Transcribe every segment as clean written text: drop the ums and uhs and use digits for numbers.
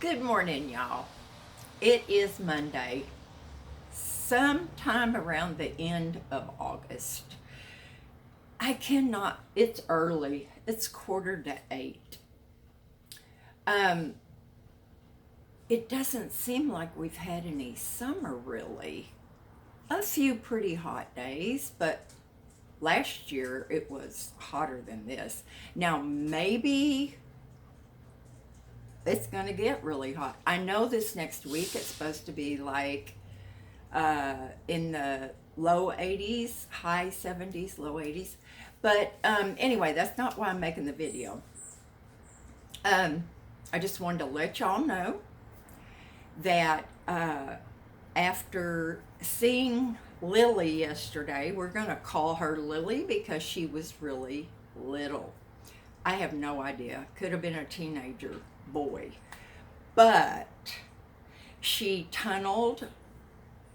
Good morning, y'all. It is Monday, sometime around the end of August. It's early. It's 7:45. Um, it doesn't seem like we've had any summer really. A few pretty hot days, but last year it was hotter than this. Now, maybe it's going to get really hot. I know this next week it's supposed to be like in the low 80s, high 70s, low 80s. But anyway, that's not why I'm making the video. I just wanted to let y'all know that after seeing Lily yesterday, we're going to call her Lily because she was really little. I have no idea. Could have been a teenager boy. But she tunneled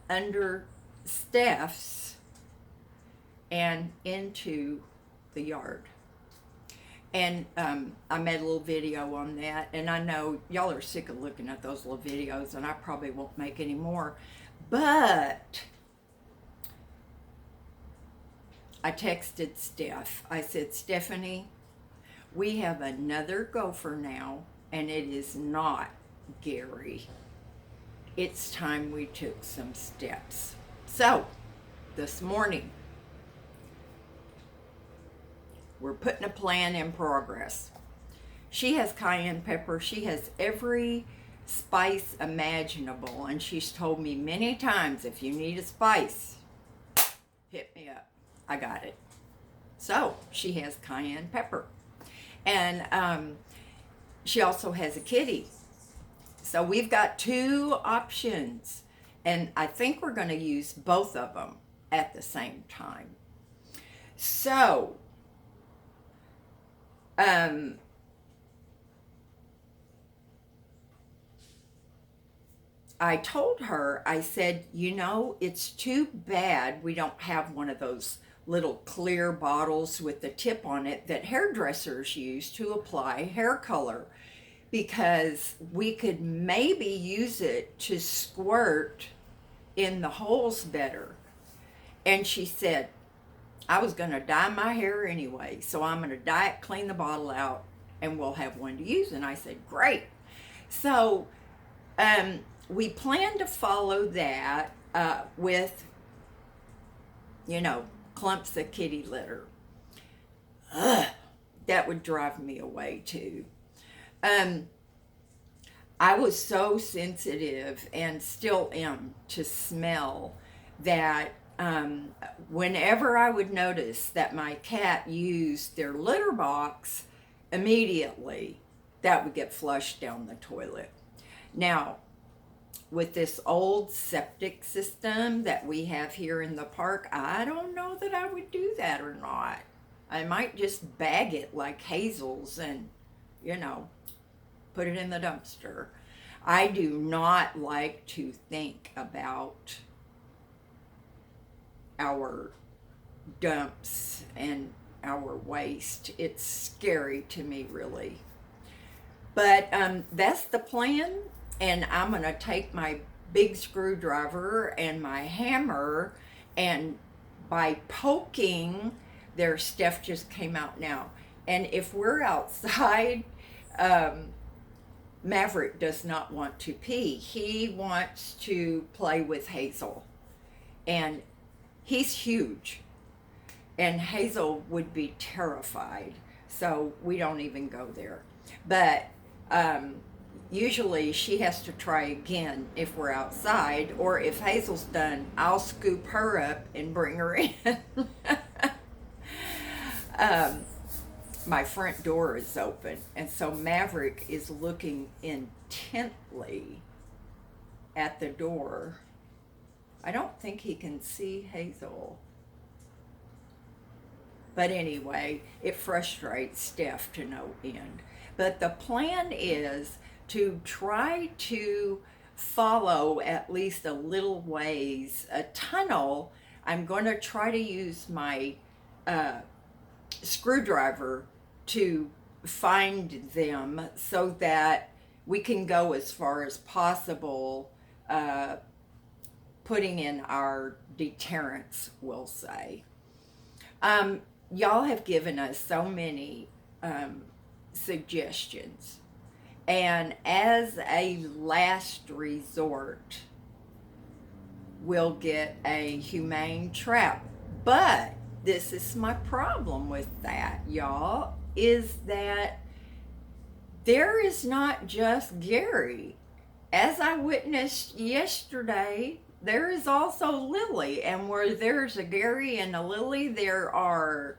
under Steph's and into the yard. And I made a little video on that. And I know y'all are sick of looking at those little videos, and I probably won't make any more. But I texted Steph. I said, Stephanie, we have another gopher now, and it is not Gary. It's time we took some steps. So, this morning, we're putting a plan in progress. She has cayenne pepper. She has every spice imaginable, and she's told me many times, if you need a spice, hit me up. I got it. So, she has cayenne pepper. And she also has a kitty. So we've got two options, and I think we're going to use both of them at the same time. So, I told her, I said, it's too bad we don't have one of those little clear bottles with the tip on it that hairdressers use to apply hair color, because we could maybe use it to squirt in the holes better. And she said, I was going to dye my hair anyway, so I'm going to dye it, clean the bottle out, and we'll have one to use. And I said, great. So we plan to follow that with, clumps of kitty litter. That would drive me away too. I was so sensitive, and still am, to smell, that whenever I would notice that my cat used their litter box, immediately that would get flushed down the toilet. Now, with this old septic system that we have here in the park, I don't know that I would do that or not. I might just bag it like Hazel's and, put it in the dumpster. I do not like to think about our dumps and our waste. It's scary to me, really. But that's the plan, and I'm going to take my big screwdriver and my hammer, and by poking, their stuff just came out now. And if we're outside, Maverick does not want to pee. He wants to play with Hazel. And he's huge. And Hazel would be terrified. So we don't even go there. But usually she has to try again if we're outside. Or if Hazel's done, I'll scoop her up and bring her in. My front door is open, and so Maverick is looking intently at the door. I don't think he can see Hazel. But anyway, it frustrates Steph to no end. But the plan is to try to follow at least a little ways a tunnel. I'm going to try to use my screwdriver to find them so that we can go as far as possible putting in our deterrents, we'll say. Y'all have given us so many suggestions. And as a last resort, we'll get a humane trap. But this is my problem with that, y'all, is that there is not just Gary. As I witnessed yesterday, there is also Lily. And where there's a Gary and a Lily, there are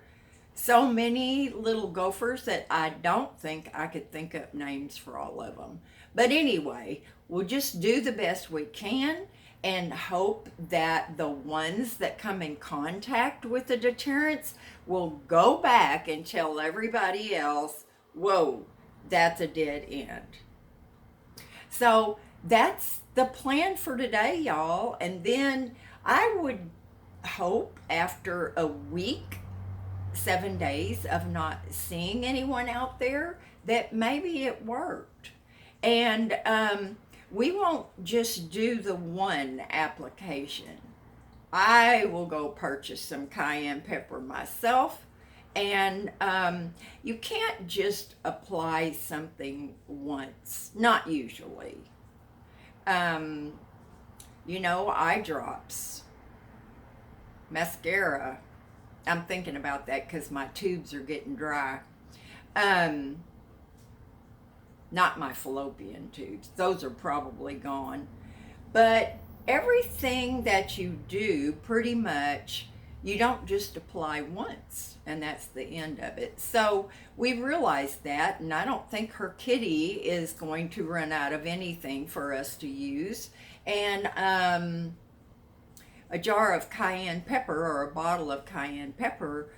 so many little gophers that I don't think I could think up names for all of them. But anyway, we'll just do the best we can and hope that the ones that come in contact with the deterrents will go back and tell everybody else, whoa, that's a dead end. So that's the plan for today, y'all. And then I would hope after a week, 7 days of not seeing anyone out there, that maybe it worked. And we won't just do the one application. I will go purchase some cayenne pepper myself. And you can't just apply something once, not usually. Eye drops, mascara. I'm thinking about that because my tubes are getting dry. Not my fallopian tubes. Those are probably gone. But everything that you do, pretty much, you don't just apply once, and that's the end of it. So we realized that, and I don't think her kitty is going to run out of anything for us to use. And a jar of cayenne pepper or a bottle of cayenne pepper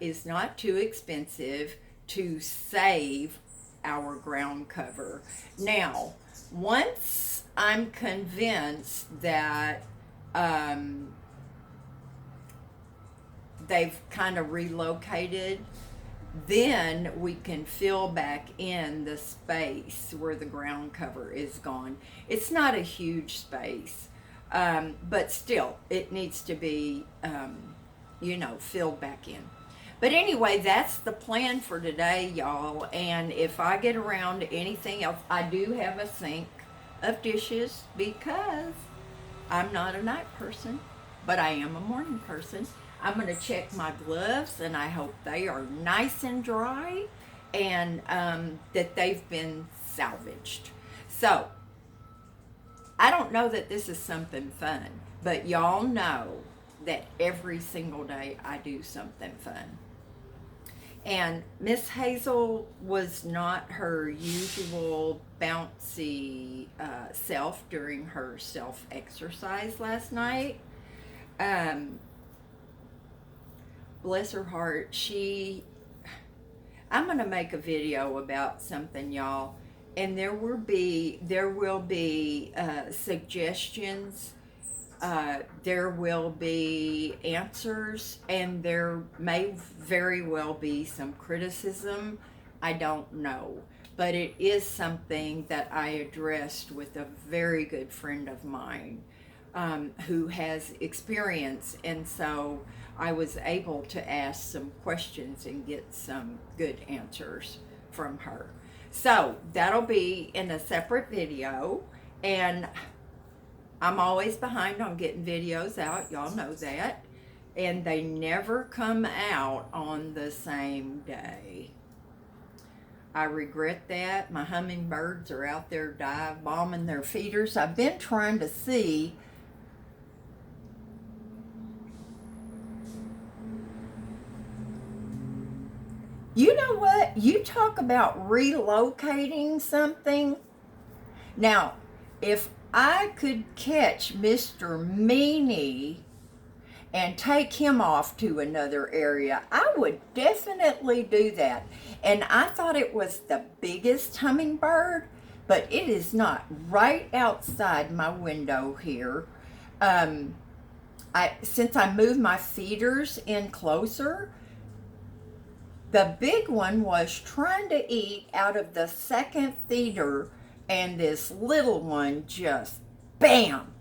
is not too expensive to save our ground cover. Now, once I'm convinced that they've kind of relocated, then we can fill back in the space where the ground cover is gone. It's not a huge space. But still, it needs to be, filled back in. But anyway, that's the plan for today, y'all. And if I get around to anything else, I do have a sink of dishes because I'm not a night person, but I am a morning person. I'm going to check my gloves, and I hope they are nice and dry and that they've been salvaged. So, I don't know that this is something fun, but y'all know that every single day I do something fun. And Miss Hazel was not her usual bouncy self during her self-exercise last night. Bless her heart, I'm going to make a video about something, y'all. And there will be suggestions, there will be answers, and there may very well be some criticism. I don't know. But it is something that I addressed with a very good friend of mine who has experience. And so I was able to ask some questions and get some good answers from her. So that'll be in a separate video, and I'm always behind on getting videos out, y'all know that, and they never come out on the same day. I regret that. My hummingbirds are out there dive bombing their feeders. I've been trying to see you know what? You talk about relocating something. Now, if I could catch Mr. Meanie and take him off to another area, I would definitely do that. And I thought it was the biggest hummingbird, but it is not. Right outside my window here. Since I moved my feeders in closer, the big one was trying to eat out of the second feeder, and this little one just bam.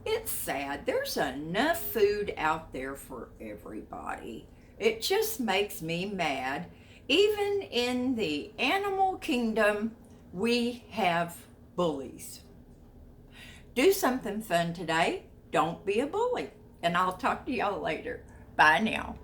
It's sad. There's enough food out there for everybody. It just makes me mad. Even in the animal kingdom, we have bullies. Do something fun today. Don't be a bully. And I'll talk to y'all later. Bye now.